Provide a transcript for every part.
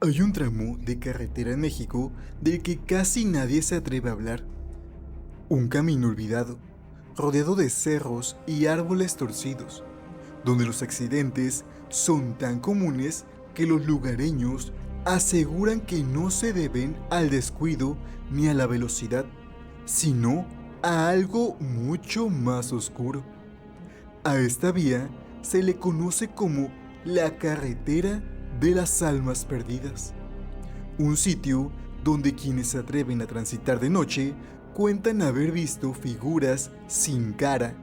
Hay un tramo de carretera en México del que casi nadie se atreve a hablar. Un camino olvidado, rodeado de cerros y árboles torcidos, donde los accidentes son tan comunes que los lugareños aseguran que no se deben al descuido ni a la velocidad, sino a algo mucho más oscuro. A esta vía se le conoce como la carretera de las almas perdidas, un sitio donde quienes se atreven a transitar de noche cuentan haber visto figuras sin cara,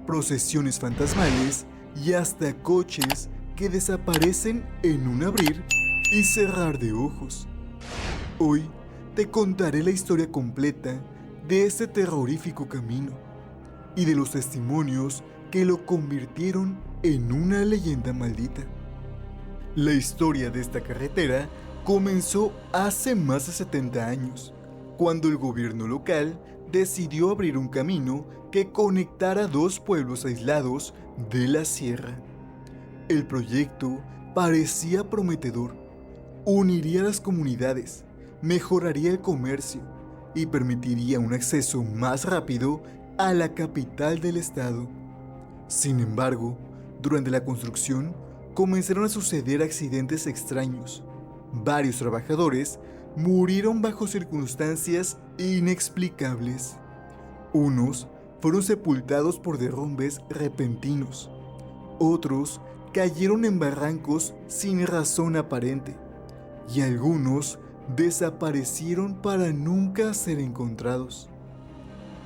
procesiones fantasmales y hasta coches que desaparecen en un abrir y cerrar de ojos. Hoy te contaré la historia completa de este terrorífico camino y de los testimonios que lo convirtieron en una leyenda maldita. La historia de esta carretera comenzó hace más de 70 años, cuando el gobierno local decidió abrir un camino que conectara dos pueblos aislados de la sierra. El proyecto parecía prometedor. Uniría las comunidades, mejoraría el comercio y permitiría un acceso más rápido a la capital del estado. Sin embargo, durante la construcción comenzaron a suceder accidentes extraños. Varios trabajadores murieron bajo circunstancias inexplicables. Unos fueron sepultados por derrumbes repentinos. Otros cayeron en barrancos sin razón aparente. Y algunos desaparecieron para nunca ser encontrados.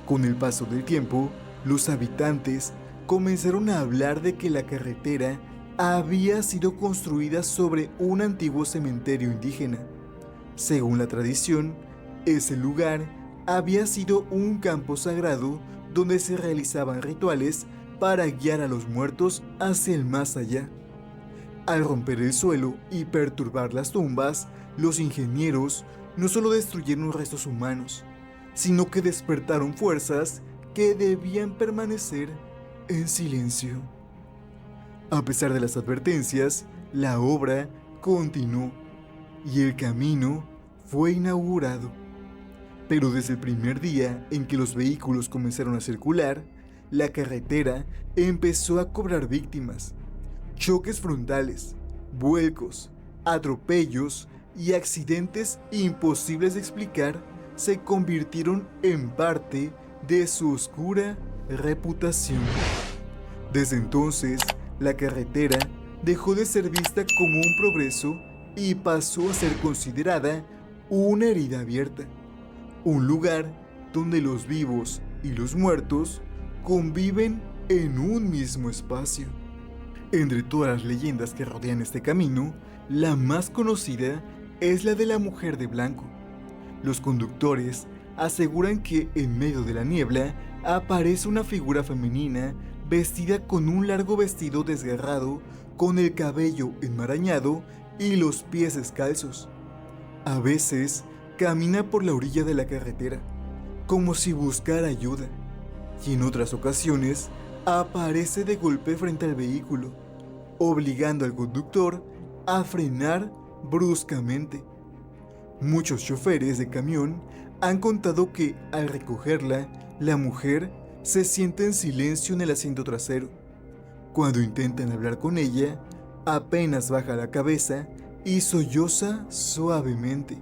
Con el paso del tiempo, los habitantes comenzaron a hablar de que la carretera había sido construida sobre un antiguo cementerio indígena. Según la tradición, ese lugar había sido un campo sagrado donde se realizaban rituales para guiar a los muertos hacia el más allá. Al romper el suelo y perturbar las tumbas, los ingenieros no solo destruyeron restos humanos, sino que despertaron fuerzas que debían permanecer en silencio. A pesar de las advertencias, la obra continuó y el camino fue inaugurado. Pero desde el primer día en que los vehículos comenzaron a circular, la carretera empezó a cobrar víctimas. Choques frontales, vuelcos, atropellos y accidentes imposibles de explicar se convirtieron en parte de su oscura reputación. Desde entonces, la carretera dejó de ser vista como un progreso y pasó a ser considerada una herida abierta, un lugar donde los vivos y los muertos conviven en un mismo espacio. Entre todas las leyendas que rodean este camino, la más conocida es la de la mujer de blanco. Los conductores aseguran que en medio de la niebla aparece una figura femenina vestida con un largo vestido desgarrado, con el cabello enmarañado y los pies descalzos. A veces camina por la orilla de la carretera, como si buscara ayuda, y en otras ocasiones aparece de golpe frente al vehículo, obligando al conductor a frenar bruscamente. Muchos choferes de camión han contado que al recogerla, la mujer se sienta en silencio en el asiento trasero. Cuando intentan hablar con ella, apenas baja la cabeza y solloza suavemente.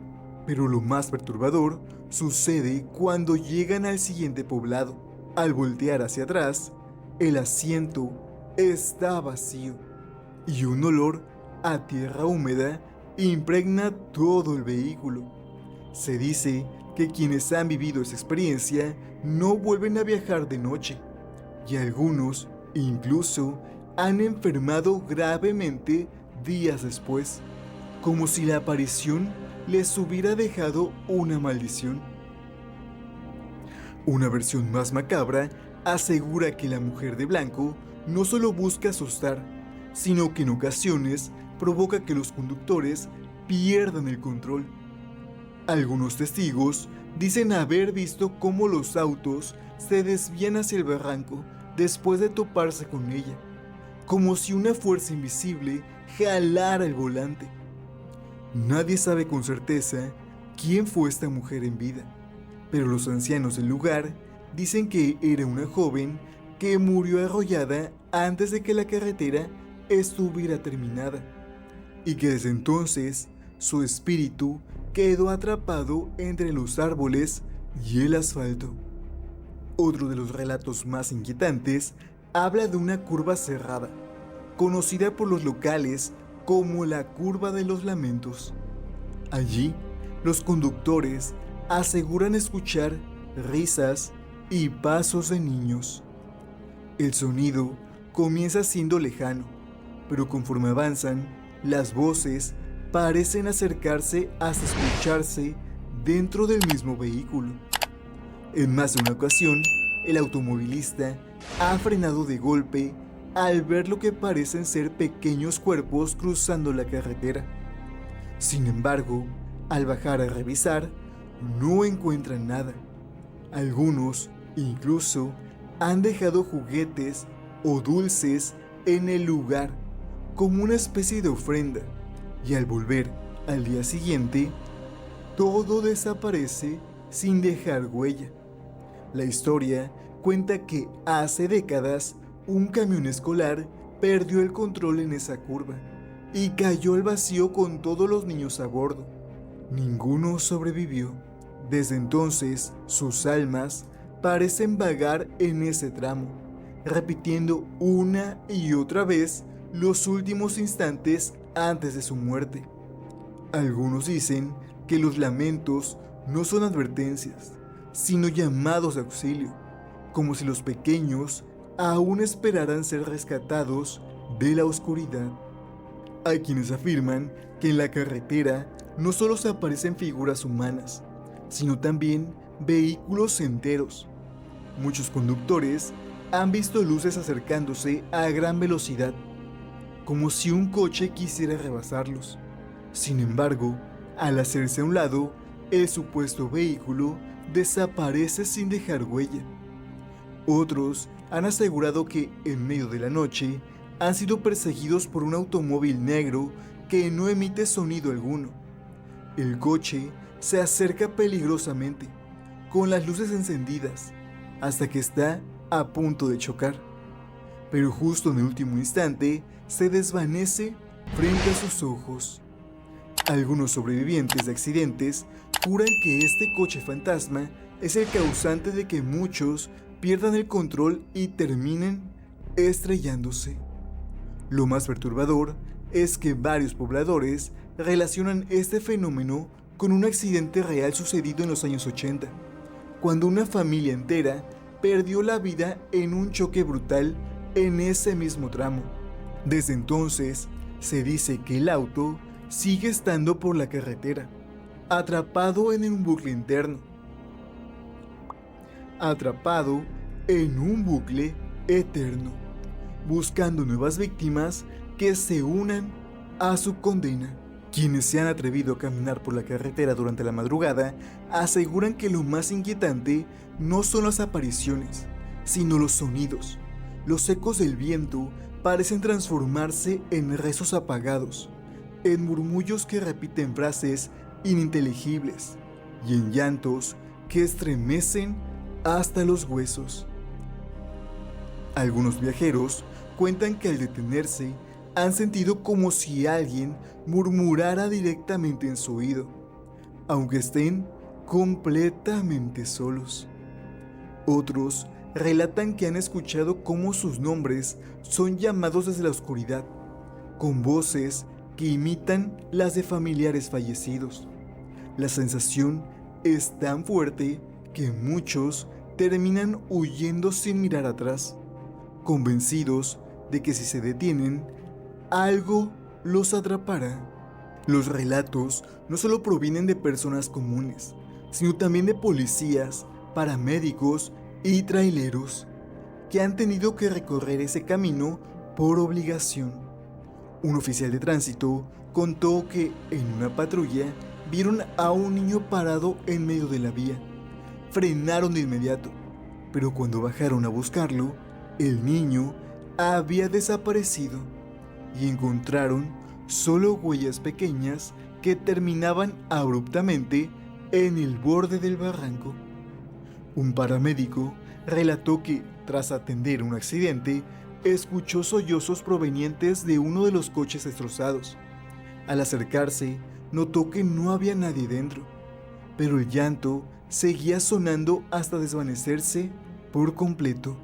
Pero lo más perturbador sucede cuando llegan al siguiente poblado. Al voltear hacia atrás, el asiento está vacío y un olor a tierra húmeda impregna todo el vehículo. Se dice que quienes han vivido esa experiencia no vuelven a viajar de noche, y algunos incluso han enfermado gravemente días después, como si la aparición les hubiera dejado una maldición. Una versión más macabra asegura que la mujer de blanco no solo busca asustar, sino que en ocasiones provoca que los conductores pierdan el control. Algunos testigos dicen haber visto cómo los autos se desvían hacia el barranco después de toparse con ella, como si una fuerza invisible jalara el volante. Nadie sabe con certeza quién fue esta mujer en vida, pero los ancianos del lugar dicen que era una joven que murió arrollada antes de que la carretera estuviera terminada, y que desde entonces su espíritu quedó atrapado entre los árboles y el asfalto. Otro de los relatos más inquietantes habla de una curva cerrada, conocida por los locales como la Curva de los Lamentos. Allí, los conductores aseguran escuchar risas y pasos de niños. El sonido comienza siendo lejano, pero conforme avanzan, las voces parecen acercarse hasta escucharse dentro del mismo vehículo. En más de una ocasión, el automovilista ha frenado de golpe al ver lo que parecen ser pequeños cuerpos cruzando la carretera. Sin embargo, al bajar a revisar, no encuentran nada. Algunos, incluso, han dejado juguetes o dulces en el lugar como una especie de ofrenda, y al volver al día siguiente, todo desaparece sin dejar huella. La historia cuenta que hace décadas un camión escolar perdió el control en esa curva y cayó al vacío con todos los niños a bordo. Ninguno sobrevivió. Desde entonces, sus almas parecen vagar en ese tramo, repitiendo una y otra vez los últimos instantes antes de su muerte. Algunos dicen que los lamentos no son advertencias, sino llamados de auxilio, como si los pequeños aún esperaran ser rescatados de la oscuridad. Hay quienes afirman que en la carretera no solo se aparecen figuras humanas, sino también vehículos enteros. Muchos conductores han visto luces acercándose a gran velocidad, como si un coche quisiera rebasarlos. Sin embargo, al hacerse a un lado, el supuesto vehículo desaparece sin dejar huella. Otros han asegurado que, en medio de la noche, han sido perseguidos por un automóvil negro que no emite sonido alguno. El coche se acerca peligrosamente, con las luces encendidas, hasta que está a punto de chocar. Pero justo en el último instante, se desvanece frente a sus ojos. Algunos sobrevivientes de accidentes juran que este coche fantasma es el causante de que muchos pierdan el control y terminen estrellándose. Lo más perturbador es que varios pobladores relacionan este fenómeno con un accidente real sucedido en los años 80, cuando una familia entera perdió la vida en un choque brutal en ese mismo tramo. Desde entonces, se dice que el auto sigue estando por la carretera, atrapado en un bucle interno. Atrapado en un bucle eterno, buscando nuevas víctimas que se unan a su condena. Quienes se han atrevido a caminar por la carretera durante la madrugada aseguran que lo más inquietante no son las apariciones, sino los sonidos. Los ecos del viento parecen transformarse en rezos apagados, en murmullos que repiten frases ininteligibles y en llantos que estremecen hasta los huesos. Algunos viajeros cuentan que al detenerse han sentido como si alguien murmurara directamente en su oído, aunque estén completamente solos. Otros relatan que han escuchado cómo sus nombres son llamados desde la oscuridad, con voces que imitan las de familiares fallecidos. La sensación es tan fuerte que muchos terminan huyendo sin mirar atrás, convencidos de que si se detienen, algo los atrapará. Los relatos no solo provienen de personas comunes, sino también de policías, paramédicos y traileros que han tenido que recorrer ese camino por obligación. Un oficial de tránsito contó que en una patrulla vieron a un niño parado en medio de la vía. Frenaron de inmediato, pero cuando bajaron a buscarlo, el niño había desaparecido y encontraron solo huellas pequeñas que terminaban abruptamente en el borde del barranco. Un paramédico relató que, tras atender un accidente, escuchó sollozos provenientes de uno de los coches destrozados. Al acercarse, notó que no había nadie dentro, pero el llanto seguía sonando hasta desvanecerse por completo.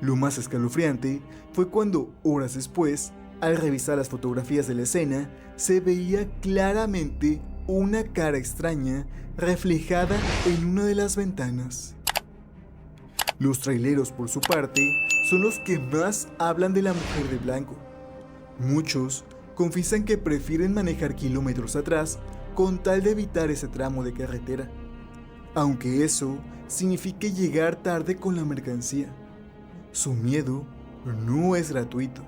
Lo más escalofriante fue cuando, horas después, al revisar las fotografías de la escena, se veía claramente una cara extraña reflejada en una de las ventanas. Los traileros, por su parte, son los que más hablan de la mujer de blanco. Muchos confiesan que prefieren manejar kilómetros atrás con tal de evitar ese tramo de carretera, aunque eso signifique llegar tarde con la mercancía. Su miedo no es gratuito.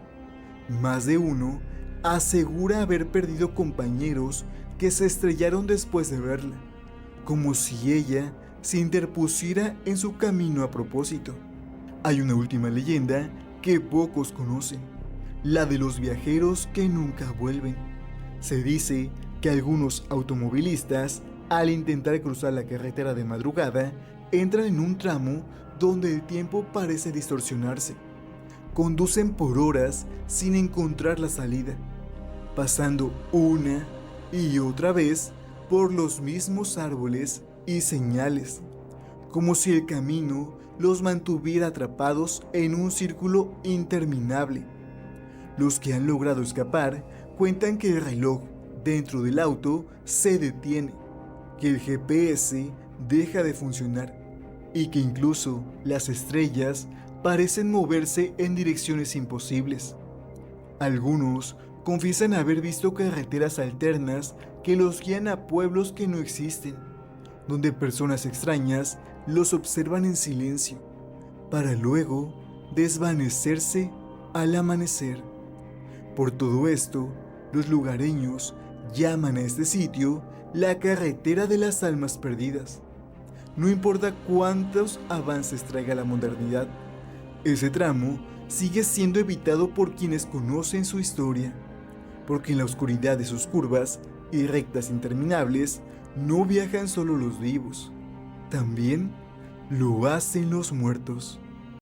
Más de uno asegura haber perdido compañeros que se estrellaron después de verla, como si ella se interpusiera en su camino a propósito. Hay una última leyenda que pocos conocen, la de los viajeros que nunca vuelven. Se dice que algunos automovilistas, al intentar cruzar la carretera de madrugada, entran en un tramo donde el tiempo parece distorsionarse. Conducen por horas sin encontrar la salida, pasando una y otra vez por los mismos árboles y señales, como si el camino los mantuviera atrapados en un círculo interminable. Los que han logrado escapar cuentan que el reloj dentro del auto se detiene, que el GPS deja de funcionar y que incluso las estrellas parecen moverse en direcciones imposibles. Algunos confiesan haber visto carreteras alternas que los guían a pueblos que no existen, donde personas extrañas los observan en silencio, para luego desvanecerse al amanecer. Por todo esto, los lugareños llaman a este sitio la carretera de las almas perdidas. No importa cuántos avances traiga la modernidad, ese tramo sigue siendo evitado por quienes conocen su historia, porque en la oscuridad de sus curvas y rectas interminables no viajan solo los vivos, también lo hacen los muertos.